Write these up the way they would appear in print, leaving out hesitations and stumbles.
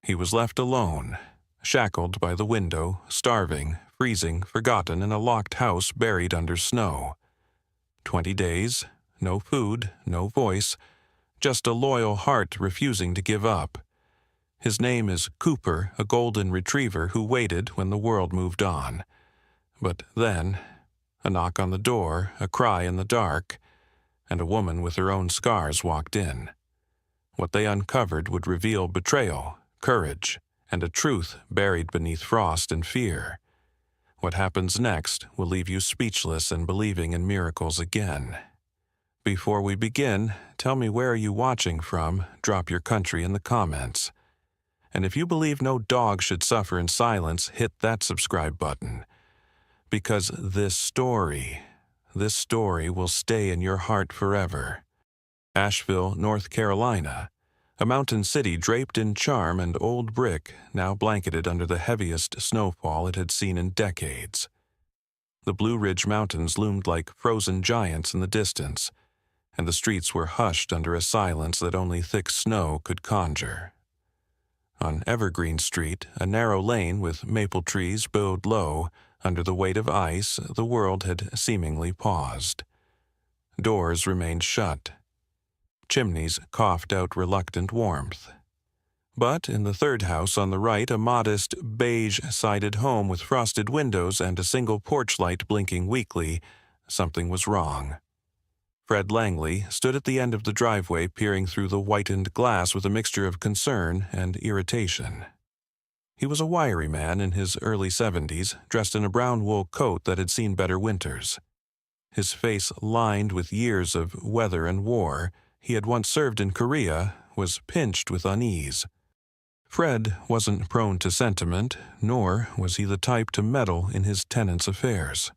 He was left alone, shackled by the window, starving, freezing, forgotten in a locked house buried under snow. 20 days, no food, no voice, just a loyal heart refusing to give up. His name is Cooper, a golden retriever who waited when the world moved on. But then, a knock on the door, a cry in the dark, and a woman with her own scars walked in. What they uncovered would reveal betrayal, courage, and a truth buried beneath frost and fear. What happens next will leave you speechless and believing in miracles again. Before we begin, tell me where are you watching from, drop your country in the comments. And if you believe no dog should suffer in silence, hit that subscribe button. Because this story will stay in your heart forever. Asheville, North Carolina, a mountain city draped in charm and old brick, now blanketed under the heaviest snowfall it had seen in decades. The Blue Ridge Mountains loomed like frozen giants in the distance, and the streets were hushed under a silence that only thick snow could conjure. On Evergreen Street, a narrow lane with maple trees bowed low, under the weight of ice, the world had seemingly paused. Doors remained shut. Chimneys coughed out reluctant warmth. But in the third house on the right, a modest, beige-sided home with frosted windows and a single porch light blinking weakly, something was wrong. Fred Langley stood at the end of the driveway peering through the whitened glass with a mixture of concern and irritation. He was a wiry man in his early 70s, dressed in a brown wool coat that had seen better winters. His face lined with years of weather and war. He had once served in Korea, was pinched with unease. Fred wasn't prone to sentiment, nor was he the type to meddle in his tenants' affairs.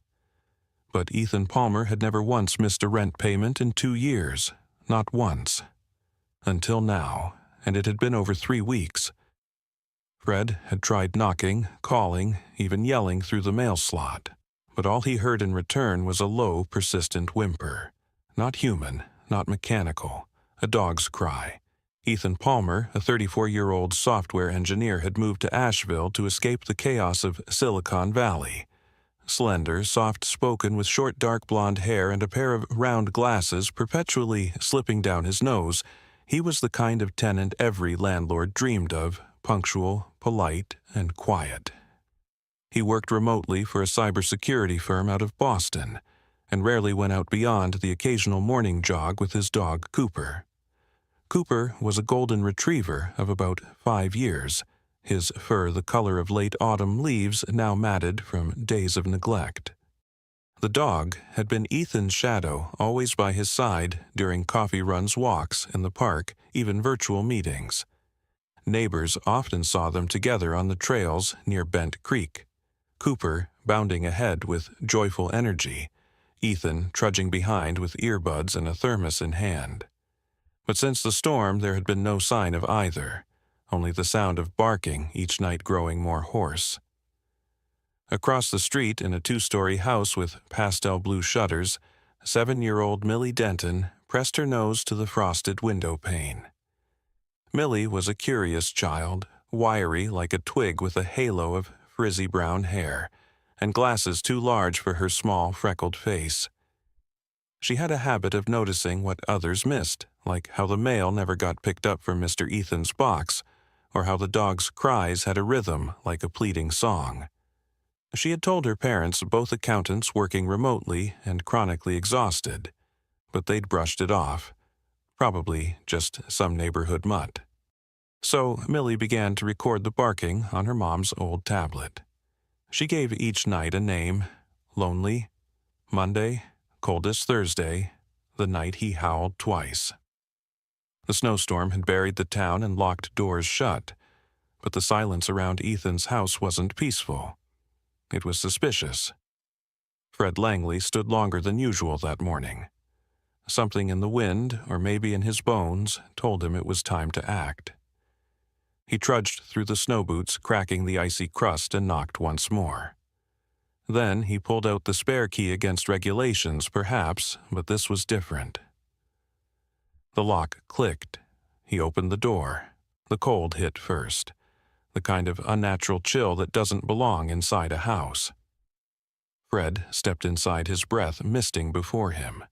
But Ethan Palmer had never once missed a rent payment in 2 years, not once. Until now, and it had been over 3 weeks. Fred had tried knocking, calling, even yelling through the mail slot, but all he heard in return was a low, persistent whimper. Not human, not mechanical, a dog's cry. Ethan Palmer, a 34-year-old software engineer, had moved to Asheville to escape the chaos of Silicon Valley. Slender, soft-spoken, with short dark blonde hair and a pair of round glasses perpetually slipping down his nose, he was the kind of tenant every landlord dreamed of, punctual, polite, and quiet. He worked remotely for a cybersecurity firm out of Boston, and rarely went out beyond the occasional morning jog with his dog Cooper. Cooper was a golden retriever of about 5 years, his fur the color of late autumn leaves now matted from days of neglect. The dog had been Ethan's shadow, always by his side during coffee runs, walks in the park, even virtual meetings. Neighbors often saw them together on the trails near Bent Creek, Cooper bounding ahead with joyful energy, Ethan trudging behind with earbuds and a thermos in hand. But since the storm there had been no sign of either, only the sound of barking each night growing more hoarse. Across the street, in a 2-story house with pastel blue shutters, 7-year-old Millie Denton pressed her nose to the frosted window pane. Millie was a curious child, wiry like a twig with a halo of frizzy brown hair, and glasses too large for her small, freckled face. She had a habit of noticing what others missed, like how the mail never got picked up from Mr. Ethan's box, or how the dog's cries had a rhythm like a pleading song. She had told her parents, both accountants working remotely and chronically exhausted, but they'd brushed it off. Probably just some neighborhood mutt. So Millie began to record the barking on her mom's old tablet. She gave each night a name: Lonely, Monday, Coldest Thursday, the night he howled twice. The snowstorm had buried the town and locked doors shut, but the silence around Ethan's house wasn't peaceful. It was suspicious. Fred Langley stood longer than usual that morning. Something in the wind, or maybe in his bones, told him it was time to act. He trudged through the snow boots, cracking the icy crust, and knocked once more. Then he pulled out the spare key against regulations, perhaps, but this was different. The lock clicked. He opened the door. The cold hit first. the kind of unnatural chill that doesn't belong inside a house. Fred stepped inside, his breath misting before him.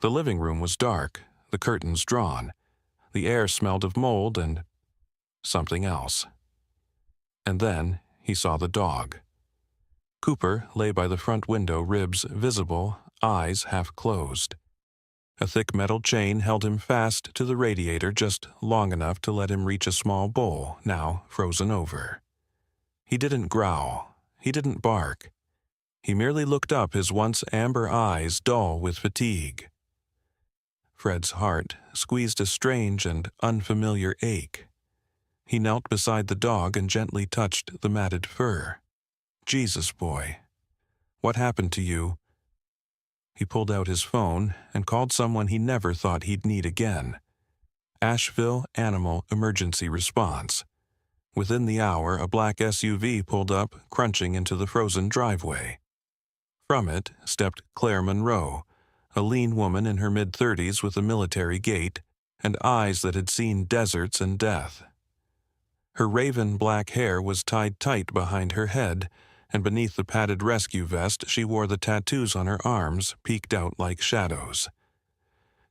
The living room was dark, the curtains drawn. The air smelled of mold and something else. And then he saw the dog. Cooper lay by the front window, ribs visible, eyes half closed. A thick metal chain held him fast to the radiator just long enough to let him reach a small bowl, now frozen over. He didn't growl. He didn't bark. He merely looked up, his once amber eyes dull with fatigue. Fred's heart squeezed a strange and unfamiliar ache. He knelt beside the dog and gently touched the matted fur. "Jesus, boy, what happened to you?" He pulled out his phone and called someone he never thought he'd need again. Asheville Animal Emergency Response. Within the hour, a black SUV pulled up, crunching into the frozen driveway. From it stepped Claire Monroe, a lean woman in her mid-30s with a military gait and eyes that had seen deserts and death. Her raven black hair was tied tight behind her head, and beneath the padded rescue vest she wore the tattoos on her arms peeked out like shadows.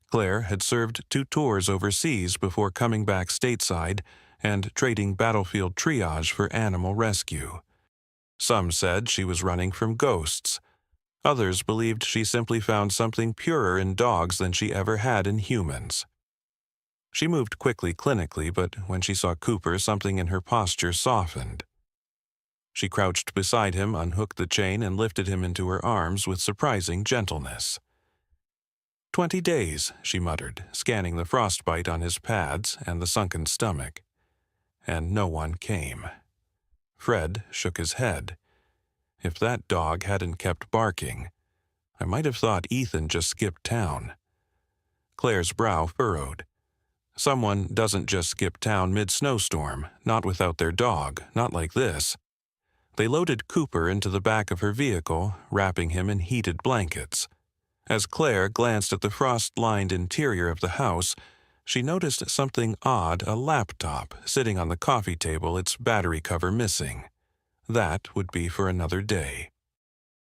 Claire had served 2 tours overseas before coming back stateside and trading battlefield triage for animal rescue. Some said she was running from ghosts. Others believed she simply found something purer in dogs than she ever had in humans. She moved quickly clinically, but when she saw Cooper, something in her posture softened. She crouched beside him, unhooked the chain, and lifted him into her arms with surprising gentleness. 20 days, she muttered, scanning the frostbite on his pads and the sunken stomach. And no one came. Fred shook his head. If that dog hadn't kept barking, I might have thought Ethan just skipped town. Claire's brow furrowed. Someone doesn't just skip town mid-snowstorm, not without their dog, not like this. They loaded Cooper into the back of her vehicle, wrapping him in heated blankets. As Claire glanced at the frost-lined interior of the house, she noticed something odd, a laptop sitting on the coffee table, its battery cover missing. That would be for another day.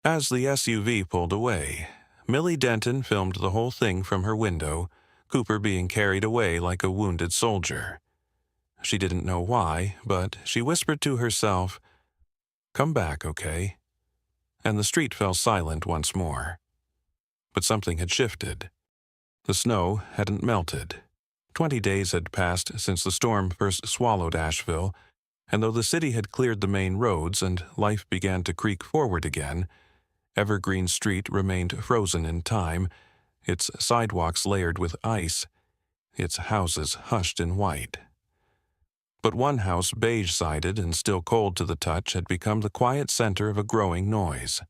As the SUV pulled away, Millie Denton filmed the whole thing from her window, Cooper being carried away like a wounded soldier. She didn't know why, but she whispered to herself, "Come back, okay?" And the street fell silent once more. But something had shifted. The snow hadn't melted. 20 days had passed since the storm first swallowed Asheville, and though the city had cleared the main roads and life began to creak forward again, Evergreen Street remained frozen in time, its sidewalks layered with ice, its houses hushed in white. But one house, beige-sided and still cold to the touch, had become the quiet center of a growing noise.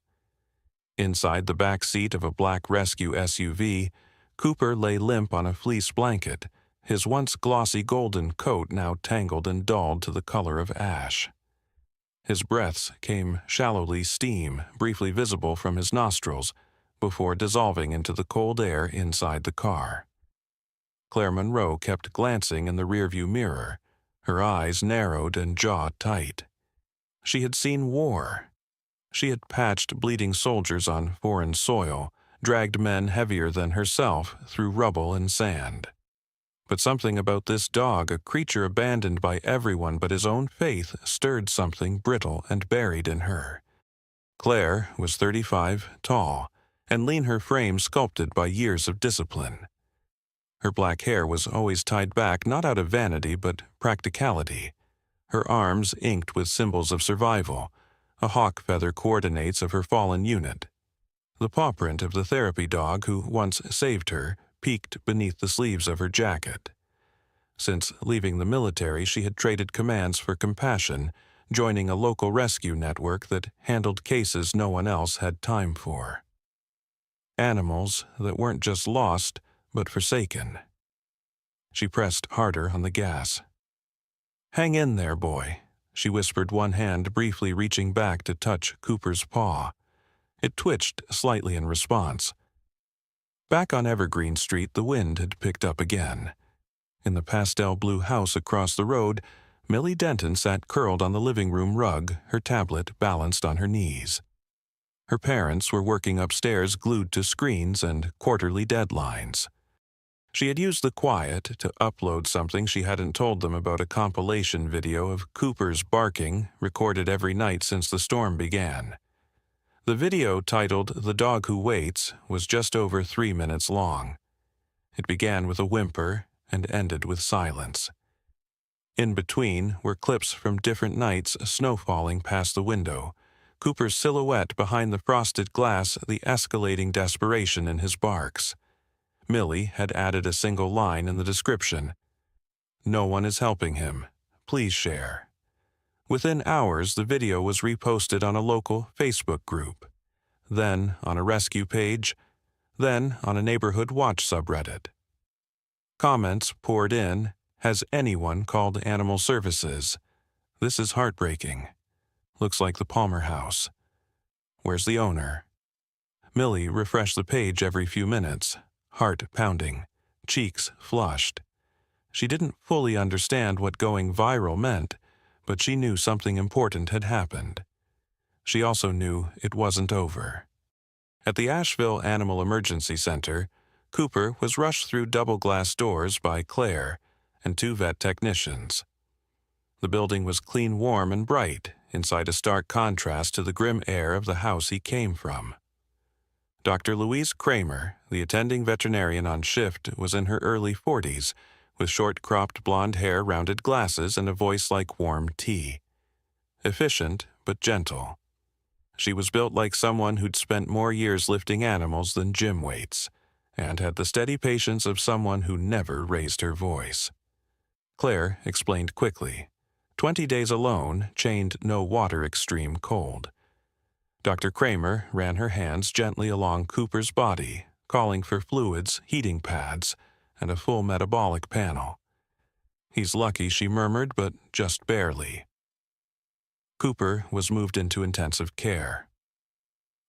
Inside the back seat of a black rescue SUV, Cooper lay limp on a fleece blanket, his once glossy golden coat now tangled and dulled to the color of ash. His breaths came shallowly steam, briefly visible from his nostrils, before dissolving into the cold air inside the car. Claire Monroe kept glancing in the rearview mirror, her eyes narrowed and jaw tight. She had seen war. She had patched bleeding soldiers on foreign soil, dragged men heavier than herself through rubble and sand. But something about this dog, a creature abandoned by everyone but his own faith, stirred something brittle and buried in her. Claire was 35, tall, and lean, her frame sculpted by years of discipline. Her black hair was always tied back, not out of vanity but practicality. Her arms inked with symbols of survival, a hawk feather coordinates of her fallen unit. The paw print of the therapy dog who once saved her peeked beneath the sleeves of her jacket. Since leaving the military, she had traded commands for compassion, joining a local rescue network that handled cases no one else had time for. Animals that weren't just lost, but forsaken. She pressed harder on the gas. "Hang in there, boy," she whispered, one hand briefly reaching back to touch Cooper's paw. It twitched slightly in response. Back on Evergreen Street, the wind had picked up again. In the pastel blue house across the road, Millie Denton sat curled on the living room rug, her tablet balanced on her knees. Her parents were working upstairs glued to screens and quarterly deadlines. She had used the quiet to upload something she hadn't told them about, a compilation video of Cooper's barking recorded every night since the storm began. The video, titled "The Dog Who Waits," was just over 3 minutes long. It began with a whimper and ended with silence. In between were clips from different nights, snow falling past the window, Cooper's silhouette behind the frosted glass, the escalating desperation in his barks. Millie had added a single line in the description: "No one is helping him. Please share." Within hours, the video was reposted on a local Facebook group, then on a rescue page, then on a neighborhood watch subreddit. Comments poured in. "Has anyone called Animal Services? This is heartbreaking. Looks like the Palmer house. Where's the owner?" Millie refreshed the page every few minutes, heart pounding, cheeks flushed. She didn't fully understand what going viral meant, but she knew something important had happened. She also knew it wasn't over. At the Asheville Animal Emergency Center, Cooper was rushed through double-glass doors by Claire and 2 vet technicians. The building was clean, warm, and bright, inside a stark contrast to the grim air of the house he came from. Dr. Louise Kramer, the attending veterinarian on shift, was in her early 40s, with short-cropped blonde hair, rounded glasses, and a voice like warm tea. Efficient, but gentle. She was built like someone who'd spent more years lifting animals than gym weights, and had the steady patience of someone who never raised her voice. Claire explained quickly. 20 days alone, chained no water, extreme cold. Dr. Kramer ran her hands gently along Cooper's body, calling for fluids, heating pads, and a full metabolic panel. "He's lucky," she murmured, "but just barely." Cooper was moved into intensive care.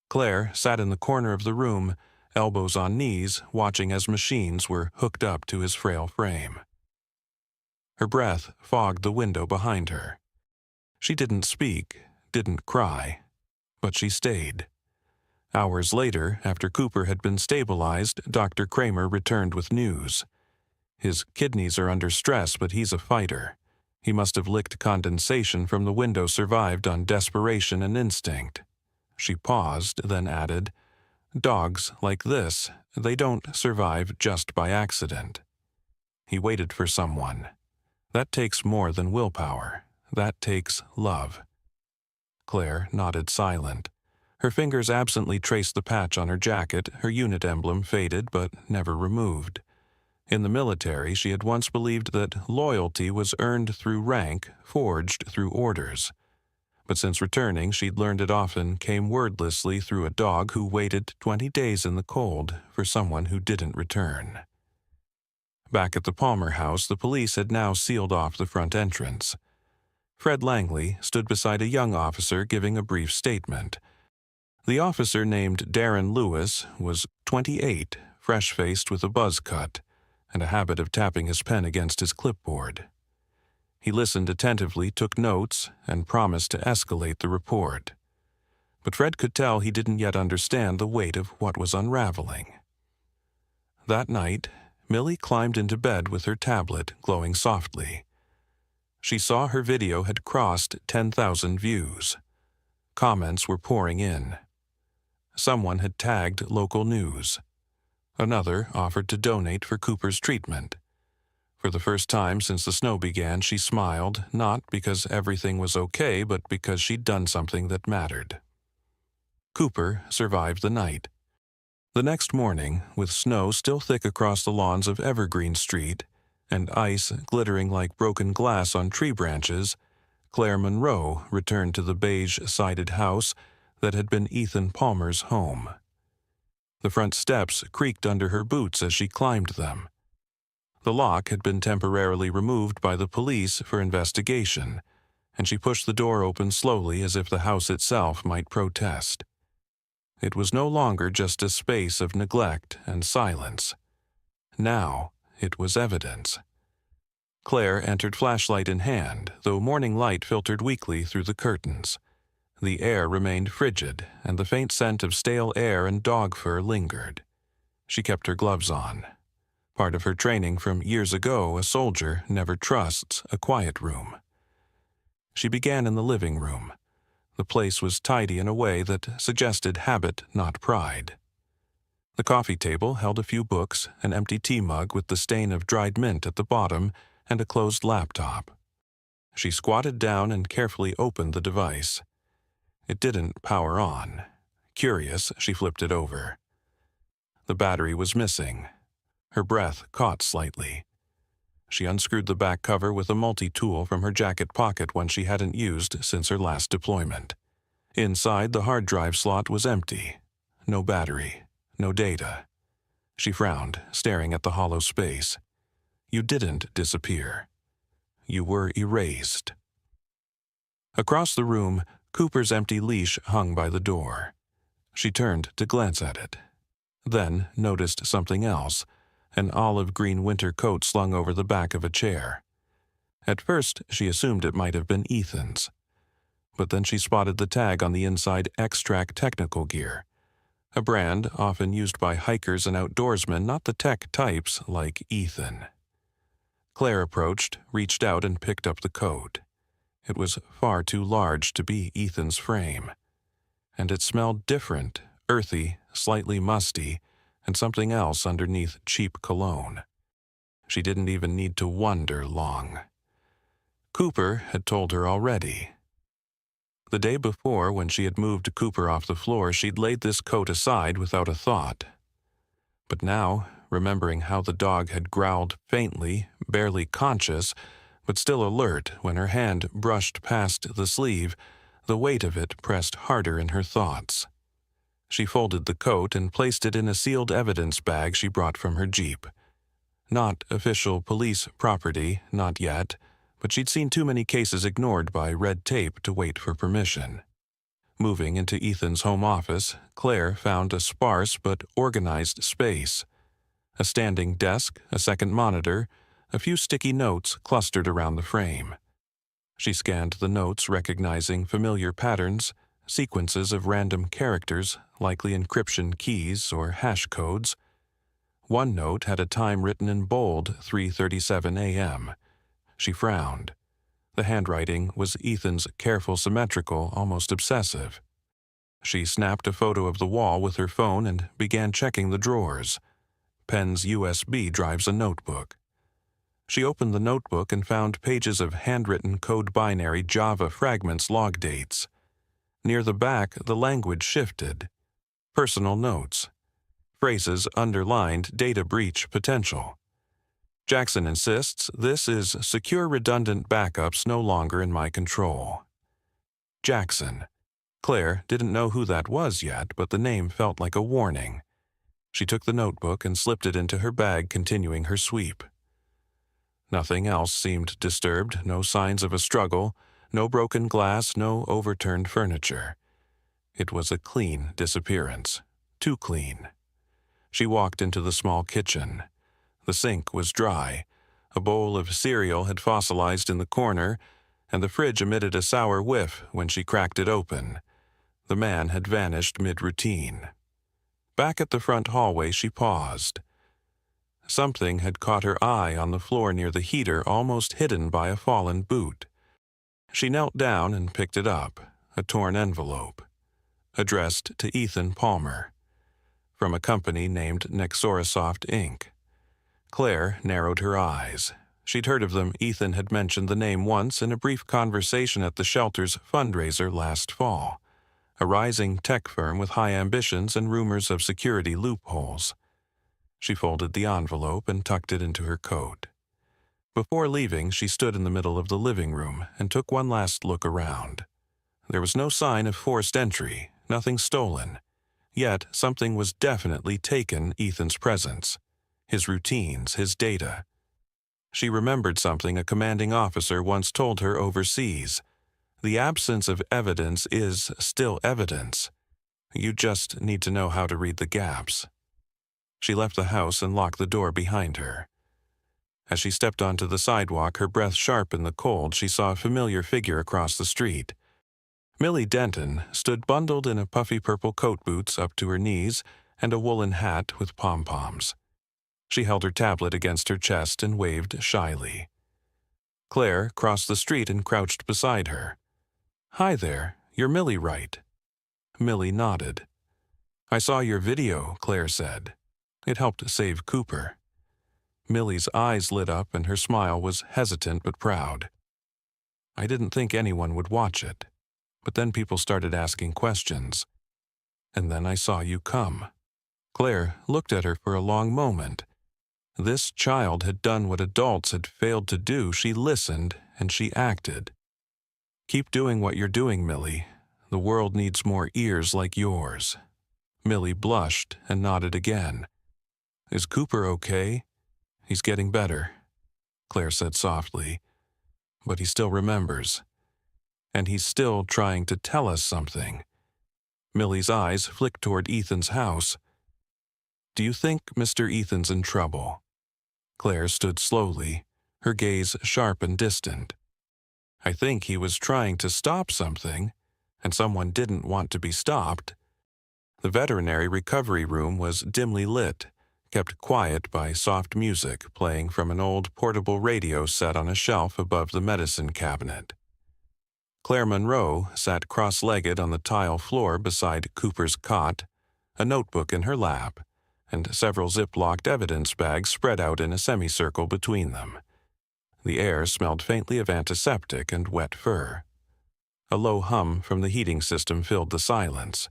Claire sat in the corner of the room, elbows on knees, watching as machines were hooked up to his frail frame. Her breath fogged the window behind her. She didn't speak, didn't cry, but she stayed. Hours later, after Cooper had been stabilized, Dr. Kramer returned with news. "His kidneys are under stress, but he's a fighter. He must have licked condensation from the window, survived on desperation and instinct." She paused, then added, "Dogs like this, they don't survive just by accident." He waited for someone. That takes more than willpower. That takes love. Claire nodded, silent. Her fingers absently traced the patch on her jacket, her unit emblem faded but never removed. In the military, she had once believed that loyalty was earned through rank, forged through orders. But since returning, she'd learned it often came wordlessly through a dog who waited 20 days in the cold for someone who didn't return. Back at the Palmer house, the police had now sealed off the front entrance. Fred Langley stood beside a young officer giving a brief statement. The officer, named Darren Lewis, was 28, fresh-faced with a buzz cut, and a habit of tapping his pen against his clipboard. He listened attentively, took notes, and promised to escalate the report. But Fred could tell he didn't yet understand the weight of what was unraveling. That night, Millie climbed into bed with her tablet glowing softly. She saw her video had crossed 10,000 views. Comments were pouring in. Someone had tagged local news. Another offered to donate for Cooper's treatment. For the first time since the snow began, she smiled, not because everything was okay, but because she'd done something that mattered. Cooper survived the night. The next morning, with snow still thick across the lawns of Evergreen Street and ice glittering like broken glass on tree branches, Claire Monroe returned to the beige-sided house that had been Ethan Palmer's home. The front steps creaked under her boots as she climbed them. The lock had been temporarily removed by the police for investigation, and she pushed the door open slowly as if the house itself might protest. It was no longer just a space of neglect and silence. Now it was evidence. Claire entered flashlight in hand, though morning light filtered weakly through the curtains. The air remained frigid, and the faint scent of stale air and dog fur lingered. She kept her gloves on. Part of her training from years ago, a soldier never trusts a quiet room. She began in the living room. The place was tidy in a way that suggested habit, not pride. The coffee table held a few books, an empty tea mug with the stain of dried mint at the bottom, and a closed laptop. She squatted down and carefully opened the device. It didn't power on. Curious, she flipped it over. The battery was missing. Her breath caught slightly. She unscrewed the back cover with a multi-tool from her jacket pocket, one she hadn't used since her last deployment. Inside, the hard drive slot was empty. No battery, no data. She frowned, staring at the hollow space. You didn't disappear. You were erased. Across the room, Cooper's empty leash hung by the door. She turned to glance at it. Then noticed something else, an olive-green winter coat slung over the back of a chair. At first, she assumed it might have been Ethan's. But then she spotted the tag on the inside X-Track technical gear, a brand often used by hikers and outdoorsmen, not the tech types like Ethan. Claire approached, reached out, and picked up the coat. It was far too large to be Ethan's frame. And it smelled different, earthy, slightly musty, and something else underneath cheap cologne. She didn't even need to wonder long. Cooper had told her already. The day before, when she had moved Cooper off the floor, she'd laid this coat aside without a thought. But now, remembering how the dog had growled faintly, barely conscious, but still alert when her hand brushed past the sleeve, the weight of it pressed harder in her thoughts. She folded the coat and placed it in a sealed evidence bag she brought from her Jeep. Not official police property, not yet, but she'd seen too many cases ignored by red tape to wait for permission. Moving into Ethan's home office, Claire found a sparse but organized space. A standing desk, a second monitor, a few sticky notes clustered around the frame. She scanned the notes, recognizing familiar patterns, sequences of random characters, likely encryption keys or hash codes. One note had a time written in bold, 3:37 a.m. She frowned. The handwriting was Ethan's careful, symmetrical, almost obsessive. She snapped a photo of the wall with her phone and began checking the drawers. Pen's USB drives a notebook. She opened the notebook and found pages of handwritten code binary Java fragments log dates. Near the back, the language shifted. Personal notes. Phrases underlined data breach potential. Jackson insists this is secure redundant backups no longer in my control. Jackson. Claire didn't know who that was yet, but the name felt like a warning. She took the notebook and slipped it into her bag, continuing her sweep. Nothing else seemed disturbed, no signs of a struggle, no broken glass, no overturned furniture. It was a clean disappearance. Too clean. She walked into the small kitchen. The sink was dry. A bowl of cereal had fossilized in the corner, and the fridge emitted a sour whiff when she cracked it open. The man had vanished mid-routine. Back at the front hallway, she paused. Something had caught her eye on the floor near the heater, almost hidden by a fallen boot. She knelt down and picked it up, a torn envelope. Addressed to Ethan Palmer. From a company named Nexorisoft, Inc. Claire narrowed her eyes. She'd heard of them. Ethan had mentioned the name once in a brief conversation at the shelter's fundraiser last fall. A rising tech firm with high ambitions and rumors of security loopholes. She folded the envelope and tucked it into her coat. Before leaving, she stood in the middle of the living room and took one last look around. There was no sign of forced entry, nothing stolen. Yet something was definitely taken, Ethan's presence, his routines, his data. She remembered something a commanding officer once told her overseas. The absence of evidence is still evidence. You just need to know how to read the gaps. She left the house and locked the door behind her. As she stepped onto the sidewalk, her breath sharp in the cold, she saw a familiar figure across the street. Millie Denton stood bundled in a puffy purple coat boots up to her knees and a woolen hat with pom-poms. She held her tablet against her chest and waved shyly. Claire crossed the street and crouched beside her. "Hi there, you're Millie, right?" Millie nodded. "I saw your video," Claire said. "It helped save Cooper." Millie's eyes lit up and her smile was hesitant but proud. "I didn't think anyone would watch it, but then people started asking questions. And then I saw you come." Claire looked at her for a long moment. This child had done what adults had failed to do. She listened and she acted. "Keep doing what you're doing, Millie. The world needs more ears like yours." Millie blushed and nodded again. "Is Cooper okay?" "He's getting better," Claire said softly. "But he still remembers. And he's still trying to tell us something." Millie's eyes flicked toward Ethan's house. "Do you think Mr. Ethan's in trouble?" Claire stood slowly, her gaze sharp and distant. "I think he was trying to stop something, and someone didn't want to be stopped." The veterinary recovery room was dimly lit, kept quiet by soft music playing from an old portable radio set on a shelf above the medicine cabinet. Claire Monroe sat cross-legged on the tile floor beside Cooper's cot, a notebook in her lap, and several zip-locked evidence bags spread out in a semicircle between them. The air smelled faintly of antiseptic and wet fur. A low hum from the heating system filled the silence.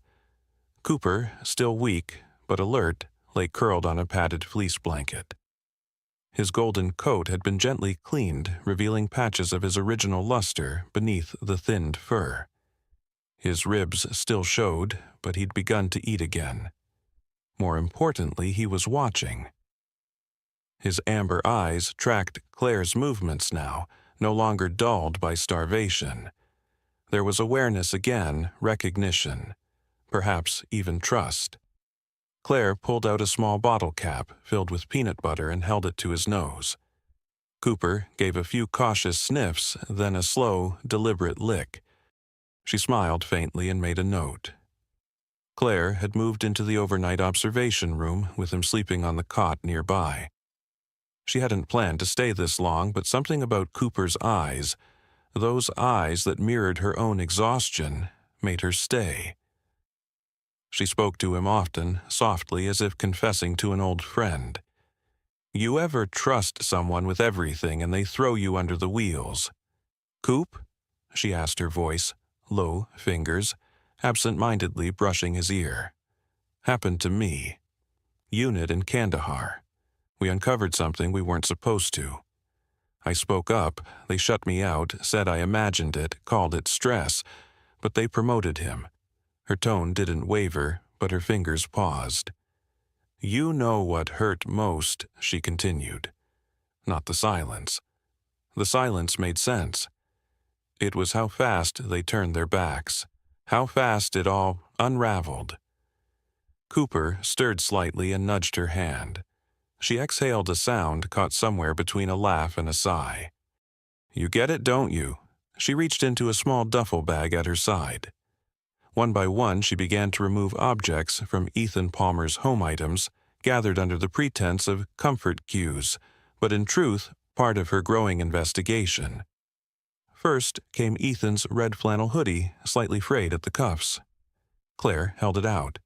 Cooper, still weak but alert, lay curled on a padded fleece blanket. His golden coat had been gently cleaned, revealing patches of his original luster beneath the thinned fur. His ribs still showed, but he'd begun to eat again. More importantly, he was watching. His amber eyes tracked Claire's movements now, no longer dulled by starvation. There was awareness again, recognition, perhaps even trust. Claire pulled out a small bottle cap filled with peanut butter and held it to his nose. Cooper gave a few cautious sniffs, then a slow, deliberate lick. She smiled faintly and made a note. Claire had moved into the overnight observation room with him sleeping on the cot nearby. She hadn't planned to stay this long, but something about Cooper's eyes, those eyes that mirrored her own exhaustion, made her stay. She spoke to him often, softly, as if confessing to an old friend. "You ever trust someone with everything and they throw you under the wheels?" "Coop?" she asked, her voice, low, fingers, absent-mindedly brushing his ear. "Happened to me. Unit in Kandahar. We uncovered something we weren't supposed to. I spoke up, they shut me out, said I imagined it, called it stress, but they promoted him." Her tone didn't waver, but her fingers paused. "You know what hurt most," she continued. Not the silence. The silence made sense. It was how fast they turned their backs, how fast it all unraveled. Cooper stirred slightly and nudged her hand. She exhaled a sound caught somewhere between a laugh and a sigh. "You get it, don't you?" She reached into a small duffel bag at her side. One by one, she began to remove objects from Ethan Palmer's home items, gathered under the pretense of comfort cues, but in truth, part of her growing investigation. First came Ethan's red flannel hoodie, slightly frayed at the cuffs. Claire held it out.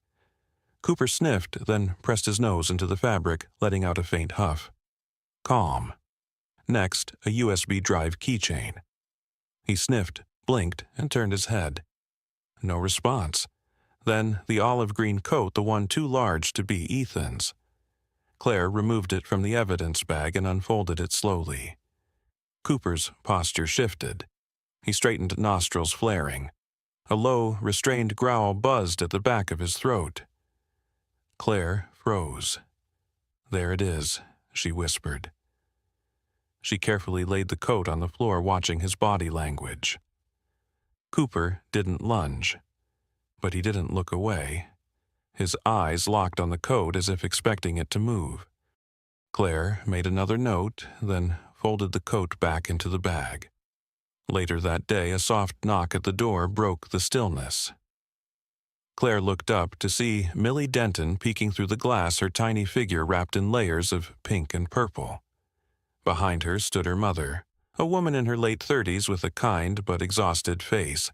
Cooper sniffed, then pressed his nose into the fabric, letting out a faint huff. Calm. Next, a USB drive keychain. He sniffed, blinked, and turned his head. No response. Then the olive green coat, the one too large to be Ethan's. Claire removed it from the evidence bag and unfolded it slowly. Cooper's posture shifted. He straightened, nostrils flaring. A low, restrained growl buzzed at the back of his throat. Claire froze. "There it is," she whispered. She carefully laid the coat on the floor, watching his body language. Cooper didn't lunge, but he didn't look away. His eyes locked on the coat as if expecting it to move. Claire made another note, then folded the coat back into the bag. Later that day, a soft knock at the door broke the stillness. Claire looked up to see Millie Denton peeking through the glass, her tiny figure wrapped in layers of pink and purple. Behind her stood her mother, a woman in her late 30s with a kind but exhausted face.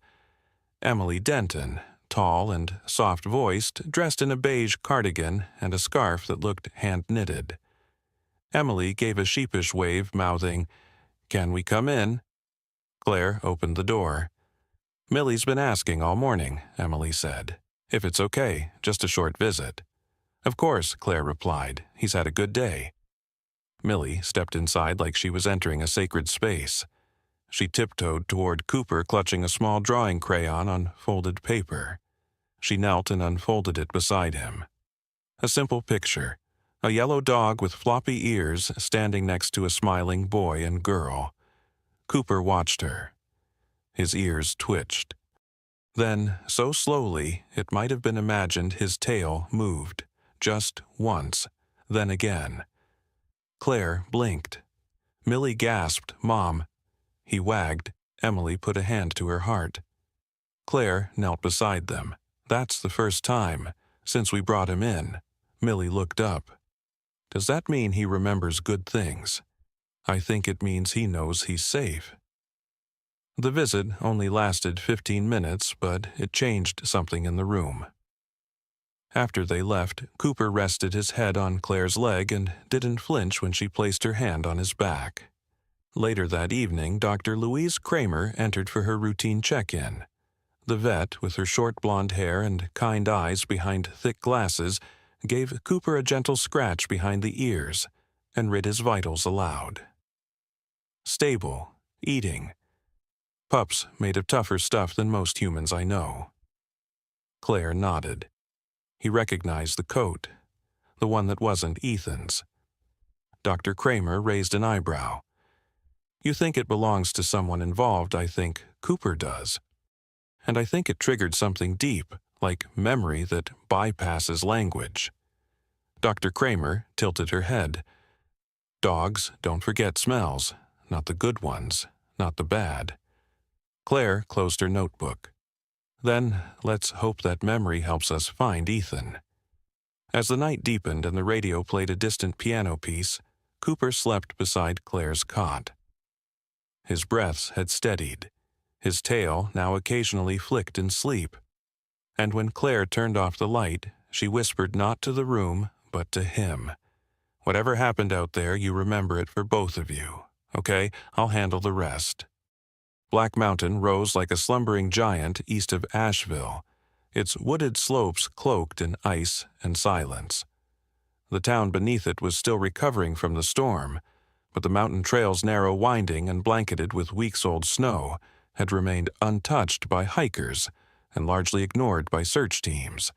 Emily Denton, tall and soft-voiced, dressed in a beige cardigan and a scarf that looked hand-knitted. Emily gave a sheepish wave, mouthing, "Can we come in?" Claire opened the door. "Millie's been asking all morning," Emily said. "If it's okay, just a short visit." "Of course," Claire replied. "He's had a good day." Millie stepped inside like she was entering a sacred space. She tiptoed toward Cooper, clutching a small drawing crayon on folded paper. She knelt and unfolded it beside him. A simple picture, a yellow dog with floppy ears standing next to a smiling boy and girl. Cooper watched her. His ears twitched. Then, so slowly, it might have been imagined his tail moved, just once, then again. Claire blinked. Millie gasped, "Mom." He wagged. Emily put a hand to her heart. Claire knelt beside them. "That's the first time, since we brought him in." Millie looked up. "Does that mean he remembers good things?" "I think it means he knows he's safe." The visit only lasted 15 minutes, but it changed something in the room. After they left, Cooper rested his head on Claire's leg and didn't flinch when she placed her hand on his back. Later that evening, Dr. Louise Kramer entered for her routine check-in. The vet, with her short blonde hair and kind eyes behind thick glasses, gave Cooper a gentle scratch behind the ears and read his vitals aloud. Stable, eating. Pups made of tougher stuff than most humans I know. Claire nodded. He recognized the coat, the one that wasn't Ethan's. Dr. Kramer raised an eyebrow. "You think it belongs to someone involved, I think Cooper does. And I think it triggered something deep, like memory that bypasses language." Dr. Kramer tilted her head. "Dogs don't forget smells, not the good ones, not the bad." Claire closed her notebook. "Then let's hope that memory helps us find Ethan." As the night deepened and the radio played a distant piano piece, Cooper slept beside Claire's cot. His breaths had steadied. His tail now occasionally flicked in sleep. And when Claire turned off the light, she whispered not to the room, but to him. "Whatever happened out there, you remember it for both of you. Okay, I'll handle the rest." Black Mountain rose like a slumbering giant east of Asheville, its wooded slopes cloaked in ice and silence. The town beneath it was still recovering from the storm, but the mountain trail's narrow winding and blanketed with weeks-old snow had remained untouched by hikers and largely ignored by search teams.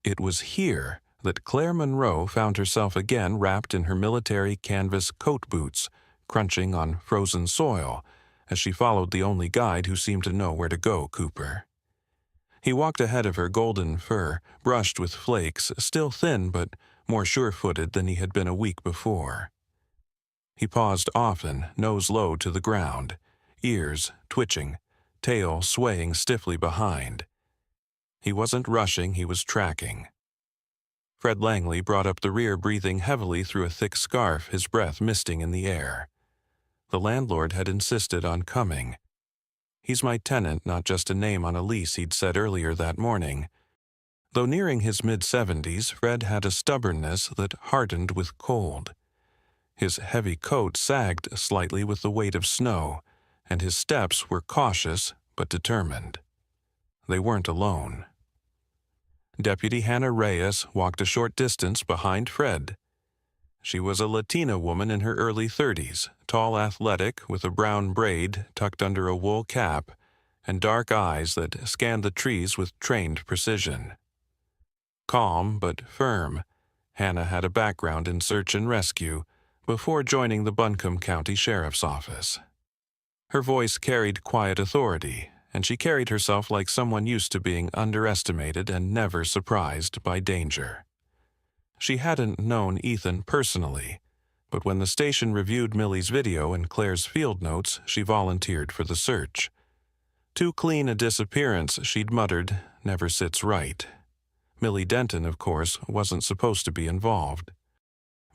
It was here that Claire Monroe found herself again wrapped in her military canvas coat boots, crunching on frozen soil, as she followed the only guide who seemed to know where to go, Cooper. He walked ahead of her, golden fur, brushed with flakes, still thin but more sure-footed than he had been a week before. He paused often, nose low to the ground, ears twitching, tail swaying stiffly behind. He wasn't rushing, he was tracking. Fred Langley brought up the rear, breathing heavily through a thick scarf, his breath misting in the air. The landlord had insisted on coming. "He's my tenant, not just a name on a lease," he'd said earlier that morning. Though nearing his mid-70s, Fred had a stubbornness that hardened with cold. His heavy coat sagged slightly with the weight of snow, and his steps were cautious but determined. They weren't alone. Deputy Hannah Reyes walked a short distance behind Fred. She was a Latina woman in her early 30s, tall, athletic, with a brown braid tucked under a wool cap and dark eyes that scanned the trees with trained precision. Calm but firm, Hannah had a background in search and rescue before joining the Buncombe County Sheriff's Office. Her voice carried quiet authority, and she carried herself like someone used to being underestimated and never surprised by danger. She hadn't known Ethan personally, But when the station reviewed Millie's video and Claire's field notes, she volunteered for the search. Too clean a disappearance, she'd muttered, never sits right. Millie Denton, of course, wasn't supposed to be involved.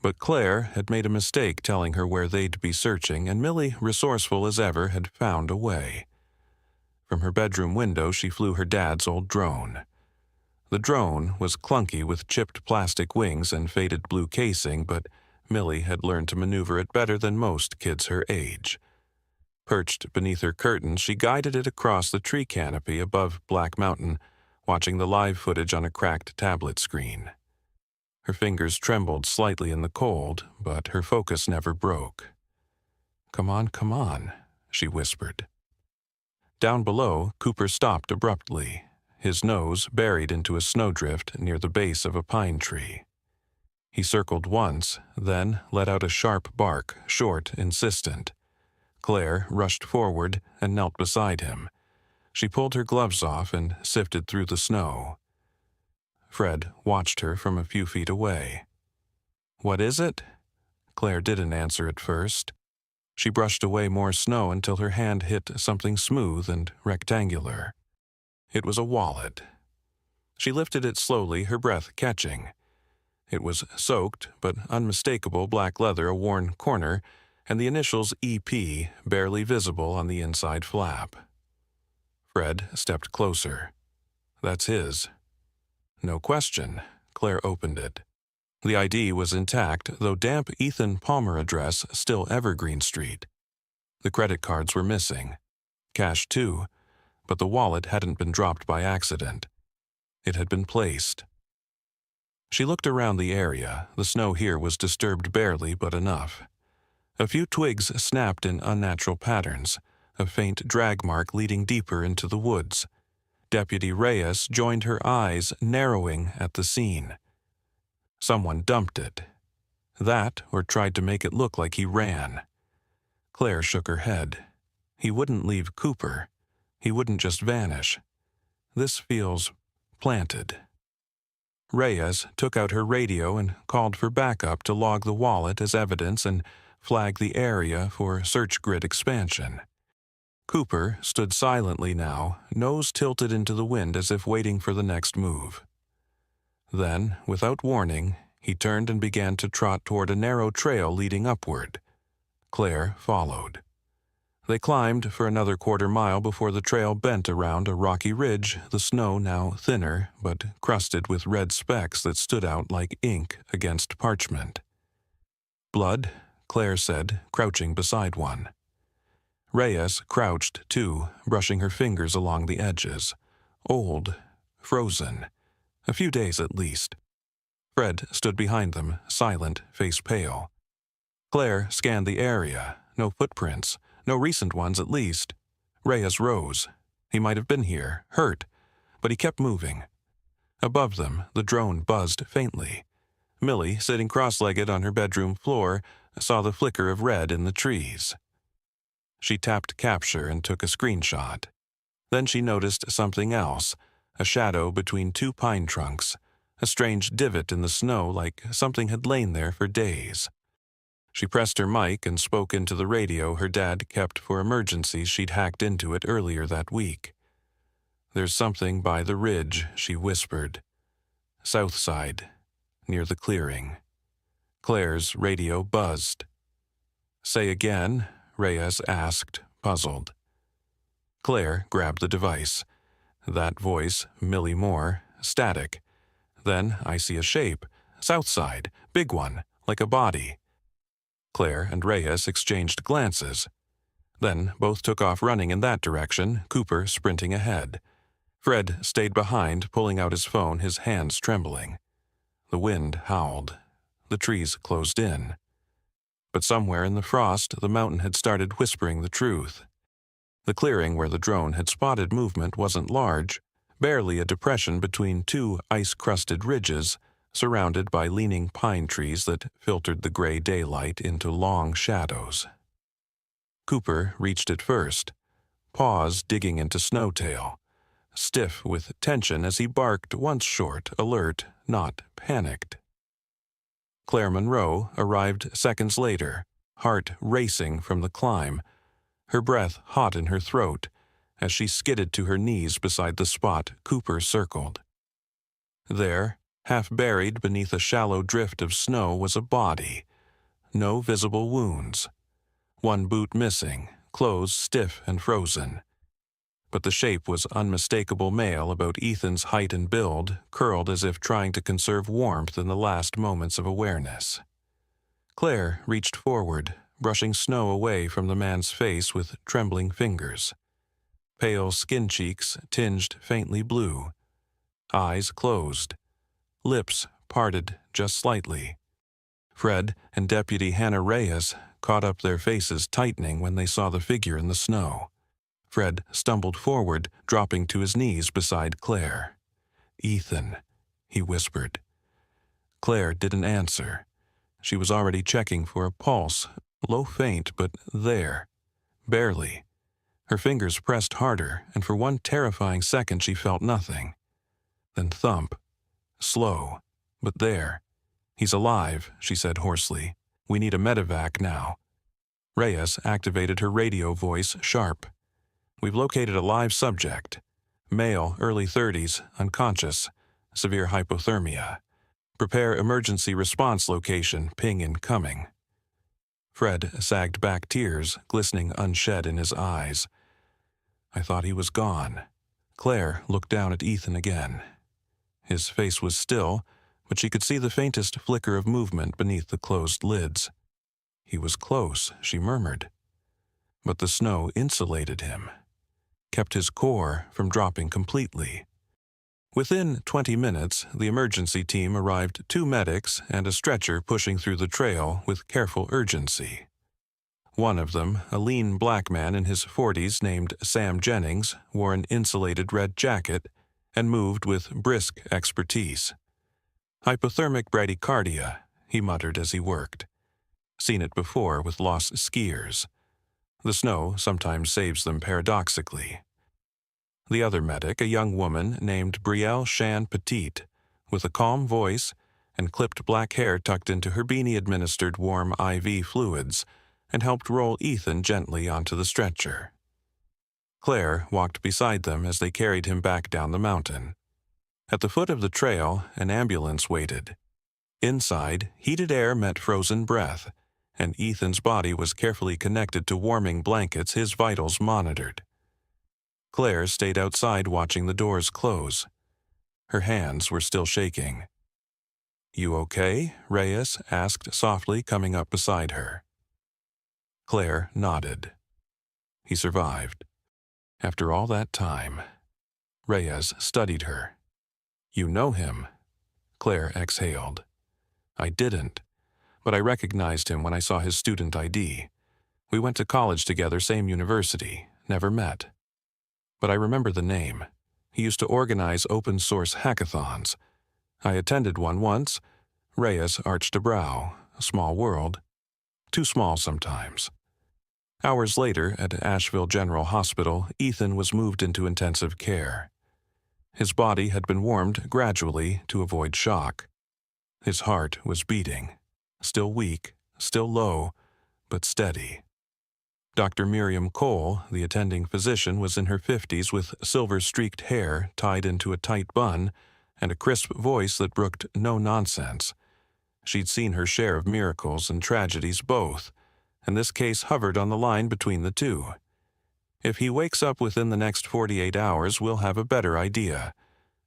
But Claire had made a mistake telling her where they'd be searching, and Millie, resourceful as ever, had found a way. From her bedroom window, she flew her dad's old drone. The drone was clunky with chipped plastic wings and faded blue casing, but Millie had learned to maneuver it better than most kids her age. Perched beneath her curtains, she guided it across the tree canopy above Black Mountain, watching the live footage on a cracked tablet screen. Her fingers trembled slightly in the cold, but her focus never broke. Come on," she whispered. Down below, Cooper stopped abruptly, his nose buried into a snowdrift near the base of a pine tree. He circled once, then let out a sharp bark, short, insistent. Claire rushed forward and knelt beside him. She pulled her gloves off and sifted through the snow. Fred watched her from a few feet away. "What is it?" Claire didn't answer at first. She brushed away more snow until her hand hit something smooth and rectangular. It was a wallet. She lifted it slowly, her breath catching. It was soaked but unmistakable black leather, a worn corner, and the initials EP barely visible on the inside flap. Fred stepped closer. "That's his." No question. Claire opened it. The ID was intact, though damp Ethan Palmer address still Evergreen Street. The credit cards were missing. Cash too, but the wallet hadn't been dropped by accident. It had been placed. She looked around the area. The snow here was disturbed barely, but enough. A few twigs snapped in unnatural patterns, a faint drag mark leading deeper into the woods. Deputy Reyes joined her eyes, narrowing at the scene. Someone dumped it. That, or tried to make it look like he ran. Claire shook her head. He wouldn't leave Cooper. He wouldn't just vanish. This feels planted. Reyes took out her radio and called for backup to log the wallet as evidence and flag the area for search grid expansion. Cooper stood silently now, nose tilted into the wind as if waiting for the next move. Then, without warning, he turned and began to trot toward a narrow trail leading upward. Claire followed. They climbed for another quarter-mile before the trail bent around a rocky ridge, the snow now thinner but crusted with red specks that stood out like ink against parchment. "Blood," Claire said, crouching beside one. Reyes crouched, too, brushing her fingers along the edges. Old, frozen. A few days at least. Fred stood behind them, silent, face pale. Claire scanned the area. No footprints. No recent ones, at least. Reyes rose. He might have been here, hurt, but he kept moving. Above them, the drone buzzed faintly. Millie, sitting cross-legged on her bedroom floor, saw the flicker of red in the trees. She tapped capture and took a screenshot. Then she noticed something else, a shadow between two pine trunks, a strange divot in the snow like something had lain there for days. She pressed her mic and spoke into the radio her dad kept for emergencies she'd hacked into it earlier that week. "There's something by the ridge," she whispered. "South side, near the clearing." Claire's radio buzzed. "Say again?" Reyes asked, puzzled. Claire grabbed the device. That voice, Millie Moore, static. Then I see a shape. South side, big one, like a body. Claire and Reyes exchanged glances. Then both took off running in that direction, Cooper sprinting ahead. Fred stayed behind, pulling out his phone, his hands trembling. The wind howled. The trees closed in. But somewhere in the frost, the mountain had started whispering the truth. The clearing where the drone had spotted movement wasn't large, barely a depression between two ice-crusted ridges, surrounded by leaning pine trees that filtered the gray daylight into long shadows. Cooper reached it first, paws digging into Snowtail, stiff with tension as he barked once short, alert, not panicked. Claire Monroe arrived seconds later, heart racing from the climb, her breath hot in her throat as she skidded to her knees beside the spot Cooper circled. There, half buried beneath a shallow drift of snow, was a body. No visible wounds. One boot missing, clothes stiff and frozen. But the shape was unmistakable male about Ethan's height and build, curled as if trying to conserve warmth in the last moments of awareness. Claire reached forward, brushing snow away from the man's face with trembling fingers. Pale skin cheeks tinged faintly blue. Eyes closed. Lips parted just slightly. Fred and Deputy Hannah Reyes caught up, their faces tightening when they saw the figure in the snow. Fred stumbled forward, dropping to his knees beside Claire. "Ethan," he whispered. Claire didn't answer. She was already checking for a pulse, low faint, but there. Barely. Her fingers pressed harder, and for one terrifying second she felt nothing. Then thump. Slow, but there. "He's alive," she said hoarsely. "We need a medevac now." Reyes activated her radio voice sharp. "We've located a live subject. Male, early 30s, unconscious, severe hypothermia. Prepare emergency response location, ping incoming." Fred sagged back, tears glistening unshed in his eyes. "I thought he was gone." Claire looked down at Ethan again. His face was still, but she could see the faintest flicker of movement beneath the closed lids. "He was close," she murmured. But the snow insulated him, kept his core from dropping completely. Within 20 minutes, the emergency team arrived, 2 medics and a stretcher pushing through the trail with careful urgency. One of them, a lean black man in his 40s named Sam Jennings, wore an insulated red jacket and moved with brisk expertise. "Hypothermic bradycardia," he muttered as he worked. Seen it before with lost skiers. The snow sometimes saves them paradoxically. The other medic, a young woman named Brielle Shan Petit, with a calm voice and clipped black hair tucked into her beanie-administered warm IV fluids, and helped roll Ethan gently onto the stretcher. Claire walked beside them as they carried him back down the mountain. At the foot of the trail, an ambulance waited. Inside, heated air met frozen breath, and Ethan's body was carefully connected to warming blankets, his vitals monitored. Claire stayed outside watching the doors close. Her hands were still shaking. "You okay?" Reyes asked softly, coming up beside her. Claire nodded. "He survived. After all that time." Reyes studied her. "You know him?" Claire exhaled. "I didn't, but I recognized him when I saw his student ID. We went to college together, same university, never met. But I remember the name. He used to organize open-source hackathons. I attended one once." Reyes arched a brow. A small world. Too small sometimes. Hours later, at Asheville General Hospital, Ethan was moved into intensive care. His body had been warmed gradually to avoid shock. His heart was beating. Still weak, still low, but steady. Dr. Miriam Cole, the attending physician, was in her 50s with silver-streaked hair tied into a tight bun and a crisp voice that brooked no nonsense. She'd seen her share of miracles and tragedies both, and this case hovered on the line between the two. "If he wakes up within the next 48 hours, we'll have a better idea,"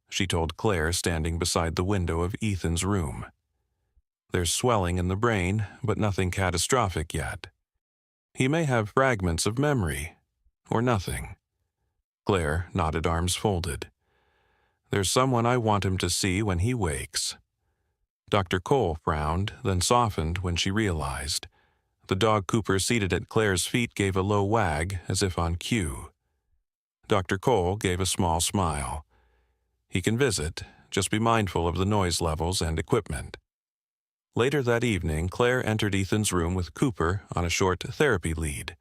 she told Claire, standing beside the window of Ethan's room. "There's swelling in the brain, but nothing catastrophic yet. He may have fragments of memory, or nothing." Claire nodded, arms folded. "There's someone I want him to see when he wakes." Dr. Cole frowned, then softened when she realized. The dog Cooper seated at Claire's feet gave a low wag, as if on cue. Dr. Cole gave a small smile. "He can visit, just be mindful of the noise levels and equipment." Later that evening, Claire entered Ethan's room with Cooper on a short therapy lead.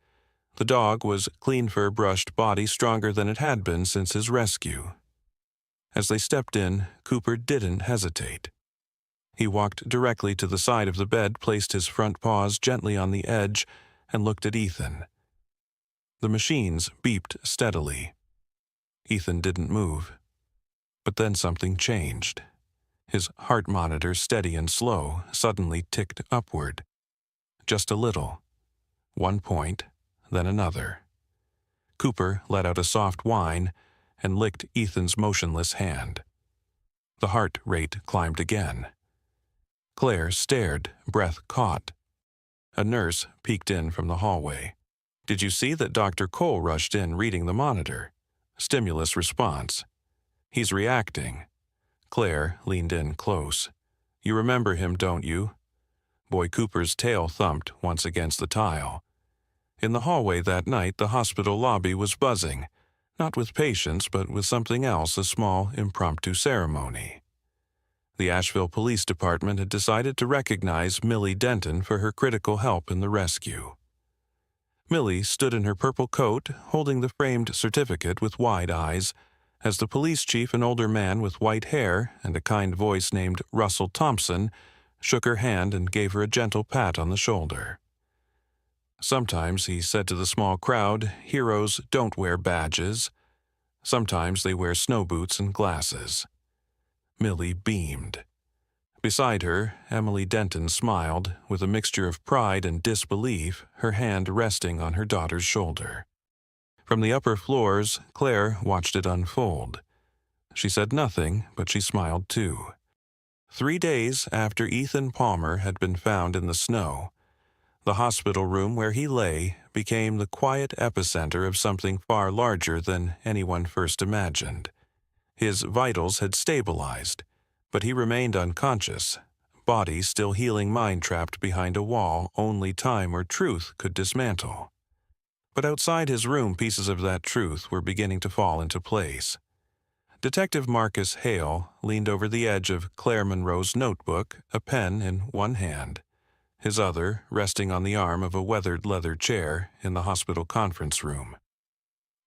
The dog was clean fur-brushed body, stronger than it had been since his rescue. As they stepped in, Cooper didn't hesitate. He walked directly to the side of the bed, placed his front paws gently on the edge, and looked at Ethan. The machines beeped steadily. Ethan didn't move. But then something changed. His heart monitor, steady and slow, suddenly ticked upward. Just a little. 1 point, then another. Cooper let out a soft whine and licked Ethan's motionless hand. The heart rate climbed again. Claire stared, breath caught. A nurse peeked in from the hallway. "Did you see that Dr. Cole rushed in reading the monitor? Stimulus response. He's reacting." Claire leaned in close. "You remember him, don't you?" Boy Cooper's tail thumped once against the tile. In the hallway that night, the hospital lobby was buzzing, not with patients, but with something else, a small, impromptu ceremony. The Asheville Police Department had decided to recognize Millie Denton for her critical help in the rescue. Millie stood in her purple coat, holding the framed certificate with wide eyes, as the police chief, an older man with white hair and a kind voice named Russell Thompson, shook her hand and gave her a gentle pat on the shoulder. Sometimes, he said to the small crowd, heroes don't wear badges. Sometimes they wear snow boots and glasses. Millie beamed. Beside her, Emily Denton smiled, with a mixture of pride and disbelief, her hand resting on her daughter's shoulder. From the upper floors, Claire watched it unfold. She said nothing, but she smiled too. 3 days after Ethan Palmer had been found in the snow, the hospital room where he lay became the quiet epicenter of something far larger than anyone first imagined. His vitals had stabilized, but he remained unconscious, body still healing, mind trapped behind a wall only time or truth could dismantle. But outside his room, pieces of that truth were beginning to fall into place. Detective Marcus Hale leaned over the edge of Claire Monroe's notebook, a pen in one hand, his other resting on the arm of a weathered leather chair in the hospital conference room.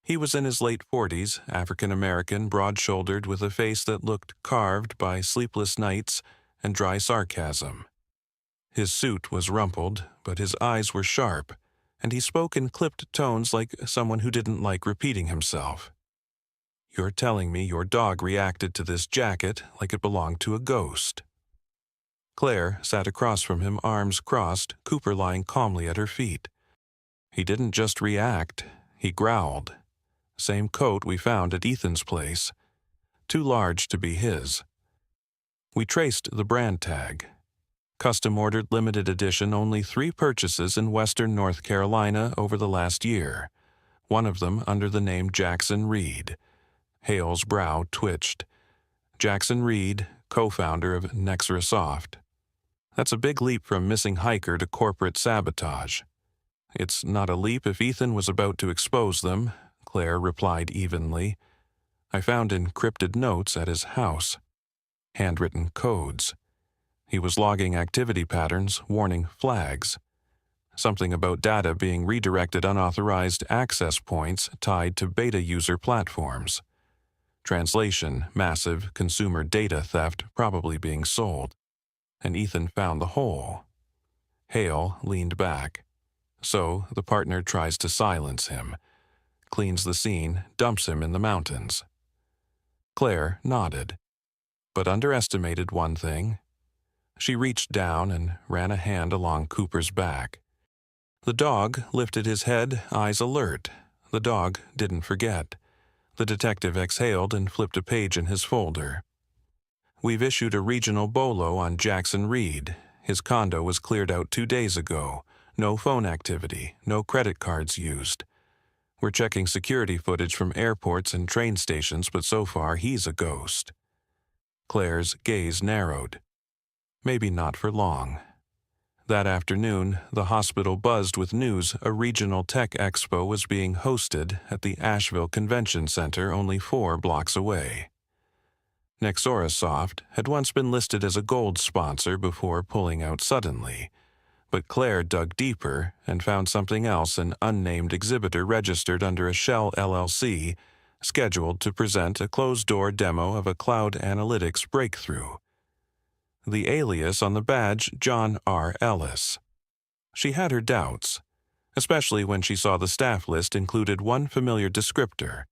He was in his late 40s, African-American, broad-shouldered, with a face that looked carved by sleepless nights and dry sarcasm. His suit was rumpled, but his eyes were sharp, and he spoke in clipped tones like someone who didn't like repeating himself. "You're telling me your dog reacted to this jacket like it belonged to a ghost." Claire sat across from him, arms crossed, Cooper lying calmly at her feet. "He didn't just react, he growled. Same coat we found at Ethan's place. Too large to be his. We traced the brand tag. Custom-ordered limited edition, only 3 purchases in western North Carolina over the last year, one of them under the name Jackson Reed." Hale's brow twitched. Jackson Reed, co-founder of Nexrasoft. That's a big leap from missing hiker to corporate sabotage. "It's not a leap if Ethan was about to expose them," Claire replied evenly. "I found encrypted notes at his house. Handwritten codes. He was logging activity patterns, warning flags. Something about data being redirected, unauthorized access points tied to beta user platforms. Translation, massive consumer data theft probably being sold. And Ethan found the hole." Hale leaned back. So the partner tries to silence him, cleans the scene, dumps him in the mountains. Claire nodded, but underestimated one thing. She reached down and ran a hand along Cooper's back. The dog lifted his head, eyes alert. The dog didn't forget. The detective exhaled and flipped a page in his folder. "We've issued a regional BOLO on Jackson Reed. His condo was cleared out 2 days ago. No phone activity, no credit cards used. We're checking security footage from airports and train stations, but so far he's a ghost." Claire's gaze narrowed. Maybe not for long. That afternoon, the hospital buzzed with news a regional tech expo was being hosted at the Asheville Convention Center only 4 blocks away. Nexrasoft had once been listed as a gold sponsor before pulling out suddenly, but Claire dug deeper and found something else, an unnamed exhibitor registered under a Shell LLC, scheduled to present a closed-door demo of a cloud analytics breakthrough. the alias on the badge John R. Ellis. She had her doubts, especially when she saw the staff list included one familiar descriptor: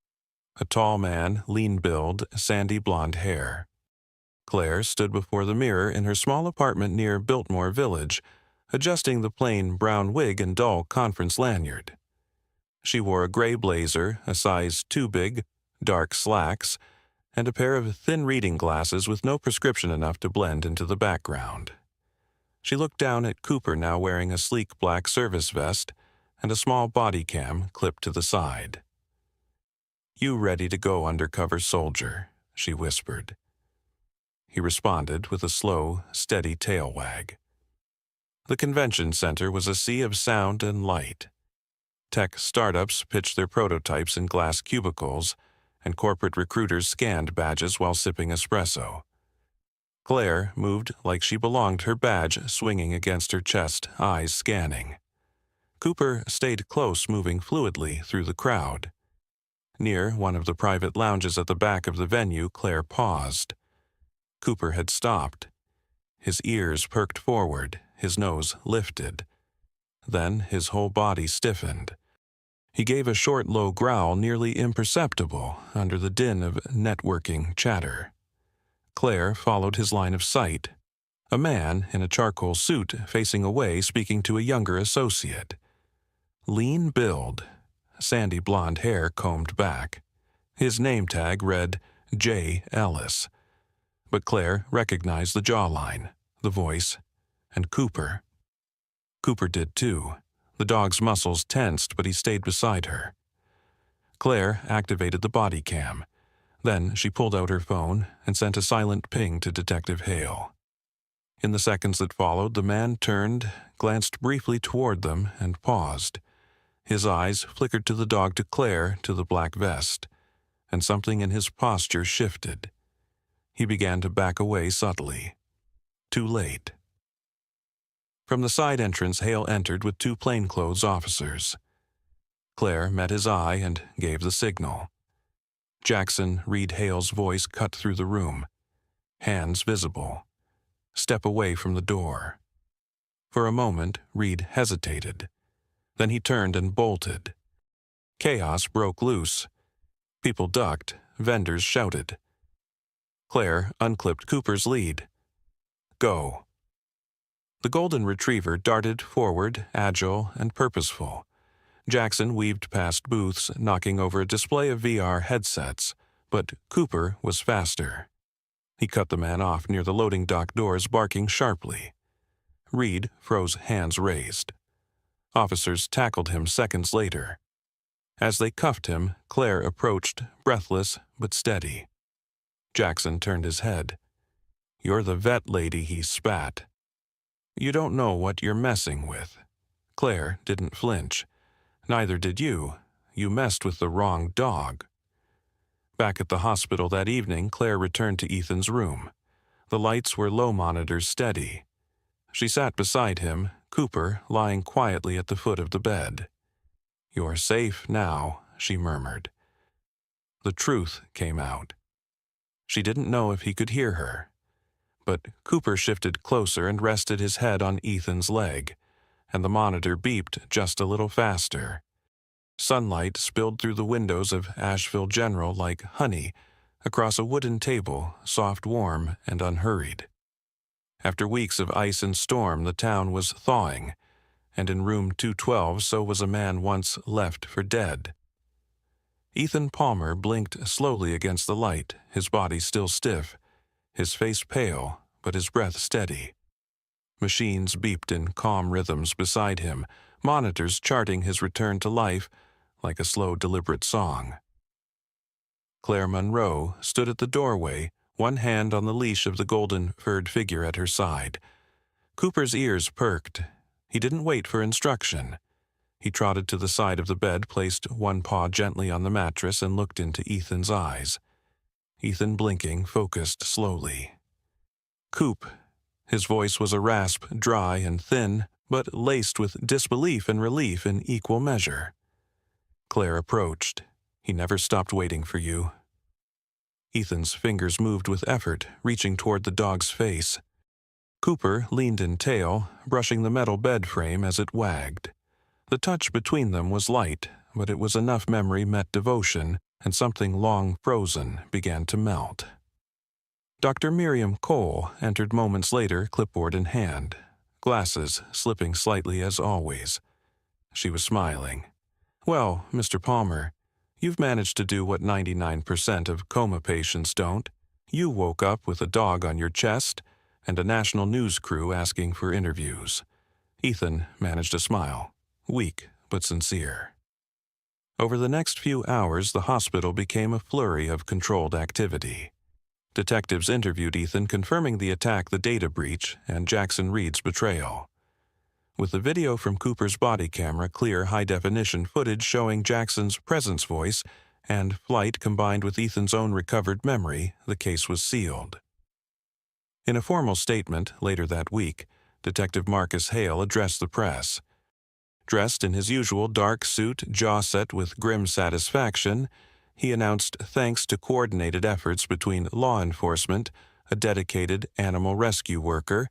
a tall man, lean build, sandy blonde hair. Claire stood before the mirror in her small apartment near Biltmore Village, adjusting the plain brown wig and dull conference lanyard. She wore a gray blazer, a size too big, dark slacks, and a pair of thin reading glasses with no prescription enough to blend into the background. She looked down at Cooper, now wearing a sleek black service vest and a small body cam clipped to the side. "You ready to go, undercover soldier?" she whispered. He responded with a slow, steady tail wag. The convention center was a sea of sound and light. Tech startups pitched their prototypes in glass cubicles, and corporate recruiters scanned badges while sipping espresso. Claire moved like she belonged, her badge swinging against her chest, eyes scanning. Cooper stayed close, moving fluidly through the crowd. Near one of the private lounges at the back of the venue, Claire paused. Cooper had stopped. His ears perked forward, his nose lifted. Then his whole body stiffened. He gave a short, low growl, nearly imperceptible under the din of networking chatter. Claire followed his line of sight. A man in a charcoal suit facing away, speaking to a younger associate. Lean build, sandy blonde hair combed back. His name tag read J. Ellis. But Claire recognized the jawline, the voice, and Cooper. Cooper did too. The dog's muscles tensed, but he stayed beside her. Claire activated the body cam. Then she pulled out her phone and sent a silent ping to Detective Hale. In the seconds that followed, the man turned, glanced briefly toward them, and paused. His eyes flickered to the dog, to Claire, to the black vest, and something in his posture shifted. He began to back away subtly. Too late. From the side entrance, Hale entered with two plainclothes officers. Claire met his eye and gave the signal. Jackson Reed Hale's voice cut through the room. Hands visible. Step away from the door. For a moment, Reed hesitated. Then he turned and bolted. Chaos broke loose. People ducked. Vendors shouted. Claire unclipped Cooper's lead. Go. The golden retriever darted forward, agile and purposeful. Jackson weaved past booths, knocking over a display of VR headsets, but Cooper was faster. He cut the man off near the loading dock doors, barking sharply. Reed froze, hands raised. Officers tackled him seconds later. As they cuffed him, Claire approached, breathless but steady. Jackson turned his head. "You're the vet lady," he spat. "You don't know what you're messing with." Claire didn't flinch. "Neither did you. You messed with the wrong dog." Back at the hospital that evening, Claire returned to Ethan's room. The lights were low monitors, steady. She sat beside him, Cooper lying quietly at the foot of the bed. "You're safe now," she murmured. The truth came out. She didn't know if he could hear her. But Cooper shifted closer and rested his head on Ethan's leg, and the monitor beeped just a little faster. Sunlight spilled through the windows of Asheville General like honey across a wooden table, soft, warm, and unhurried. After weeks of ice and storm, the town was thawing, and in room 212 so was a man once left for dead. Ethan Palmer blinked slowly against the light, his body still stiff, his face pale, but his breath steady. Machines beeped in calm rhythms beside him, monitors charting his return to life like a slow, deliberate song. Claire Monroe stood at the doorway, one hand on the leash of the golden furred figure at her side. Cooper's ears perked. He didn't wait for instruction. He trotted to the side of the bed, placed one paw gently on the mattress, and looked into Ethan's eyes. Ethan, blinking, focused slowly. "Coop." His voice was a rasp, dry and thin, but laced with disbelief and relief in equal measure. Claire approached. "He never stopped waiting for you." Ethan's fingers moved with effort, reaching toward the dog's face. Cooper leaned in tail, brushing the metal bed frame as it wagged. The touch between them was light, but it was enough memory met devotion, and something long frozen began to melt. Dr. Miriam Cole entered moments later, clipboard in hand, glasses slipping slightly as always. She was smiling. "Well, Mr. Palmer, you've managed to do what 99% of coma patients don't. You woke up with a dog on your chest and a national news crew asking for interviews." Ethan managed a smile, weak but sincere. Over the next few hours, the hospital became a flurry of controlled activity. Detectives interviewed Ethan, confirming the attack, the data breach, and Jackson Reed's betrayal. With the video from Cooper's body camera, clear, high-definition footage showing Jackson's presence voice, and flight combined with Ethan's own recovered memory, the case was sealed. In a formal statement later that week, Detective Marcus Hale addressed the press. Dressed in his usual dark suit, jaw set with grim satisfaction, he announced thanks to coordinated efforts between law enforcement, a dedicated animal rescue worker,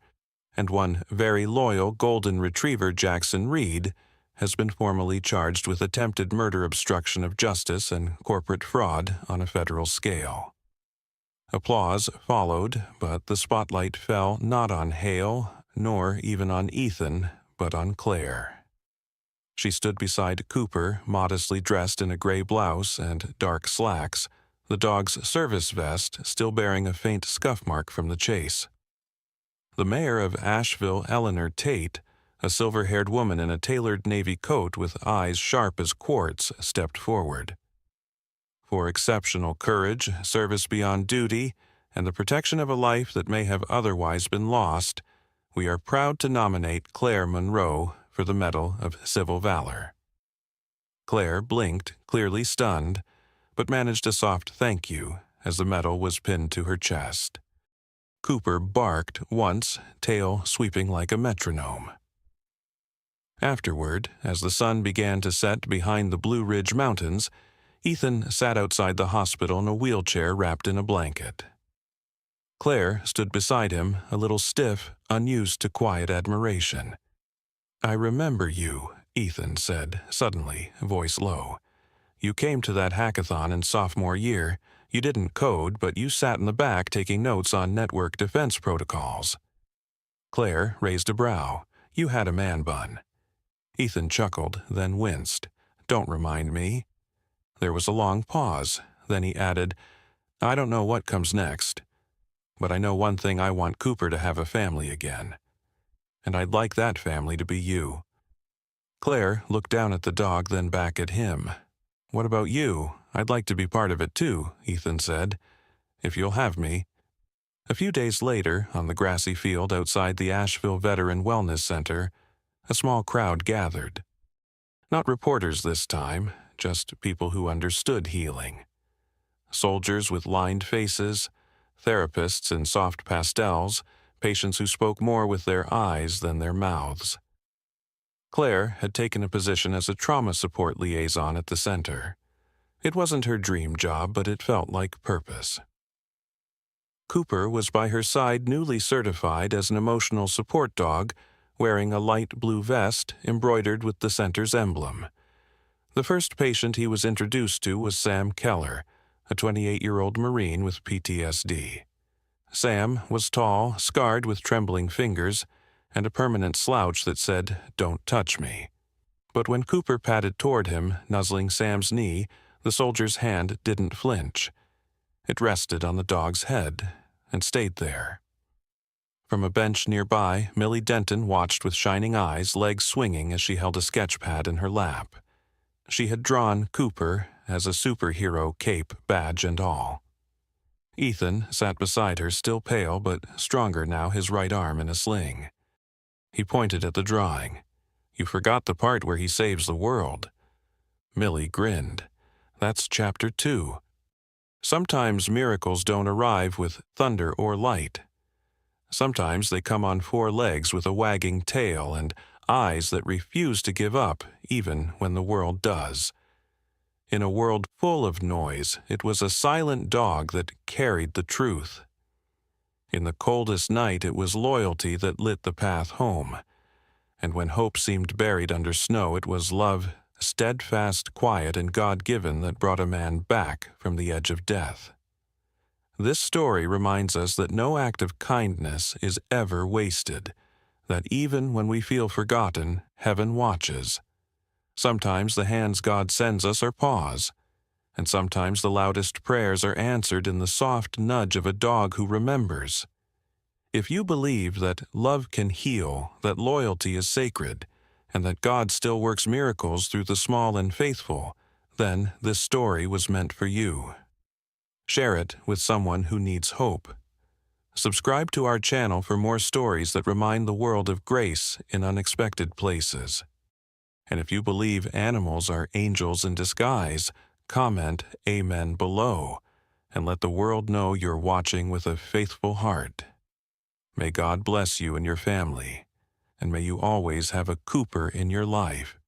and one very loyal golden retriever, Jackson Reed, has been formally charged with attempted murder, obstruction of justice, and corporate fraud on a federal scale. Applause followed, but the spotlight fell not on Hale, nor even on Ethan, but on Claire. She stood beside Cooper, modestly dressed in a gray blouse and dark slacks, the dog's service vest still bearing a faint scuff mark from the chase. The mayor of Asheville, Eleanor Tate, a silver-haired woman in a tailored navy coat with eyes sharp as quartz, stepped forward. For exceptional courage, service beyond duty, and the protection of a life that may have otherwise been lost, we are proud to nominate Claire Monroe for the Medal of Civil Valor. Claire blinked, clearly stunned, but managed a soft thank you as the medal was pinned to her chest. Cooper barked once, tail sweeping like a metronome. Afterward, as the sun began to set behind the Blue Ridge Mountains, Ethan sat outside the hospital in a wheelchair wrapped in a blanket. Claire stood beside him, a little stiff, unused to quiet admiration. "I remember you," Ethan said, suddenly, voice low. "You came to that hackathon in sophomore year. You didn't code, but you sat in the back taking notes on network defense protocols." Claire raised a brow. "You had a man bun." Ethan chuckled, then winced. "Don't remind me." There was a long pause. Then he added, "I don't know what comes next, but I know one thing: I want Cooper to have a family again. And I'd like that family to be you." Claire looked down at the dog, then back at him. "What about you? I'd like to be part of it too," Ethan said, "if you'll have me." A few days later, on the grassy field outside the Asheville Veteran Wellness Center, a small crowd gathered. Not reporters this time, just people who understood healing. Soldiers with lined faces, therapists in soft pastels, patients who spoke more with their eyes than their mouths. Claire had taken a position as a trauma support liaison at the center. It wasn't her dream job, but it felt like purpose. Cooper was by her side, newly certified as an emotional support dog, wearing a light blue vest embroidered with the center's emblem. The first patient he was introduced to was Sam Keller, a 28-year-old Marine with PTSD. Sam was tall, scarred with trembling fingers, and a permanent slouch that said, "Don't touch me." But when Cooper patted toward him, nuzzling Sam's knee, the soldier's hand didn't flinch. It rested on the dog's head and stayed there. From a bench nearby, Millie Denton watched with shining eyes, legs swinging as she held a sketch pad in her lap. She had drawn Cooper as a superhero, cape, badge, and all. Ethan sat beside her, still pale but stronger now, his right arm in a sling. He pointed at the drawing. "You forgot the part where he saves the world." Millie grinned. "That's chapter 2. Sometimes miracles don't arrive with thunder or light. Sometimes they come on 4 legs with a wagging tail and eyes that refuse to give up even when the world does. In a world full of noise, it was a silent dog that carried the truth." In the coldest night it was loyalty that lit the path home, and when hope seemed buried under snow it was love, steadfast, quiet, and God-given that brought a man back from the edge of death. This story reminds us that no act of kindness is ever wasted, that even when we feel forgotten, heaven watches. Sometimes the hands God sends us are paws, and sometimes the loudest prayers are answered in the soft nudge of a dog who remembers. If you believe that love can heal, that loyalty is sacred, and that God still works miracles through the small and faithful, then this story was meant for you. Share it with someone who needs hope. Subscribe to our channel for more stories that remind the world of grace in unexpected places. And if you believe animals are angels in disguise, comment Amen below, and let the world know you're watching with a faithful heart. May God bless you and your family, and may you always have a Cooper in your life.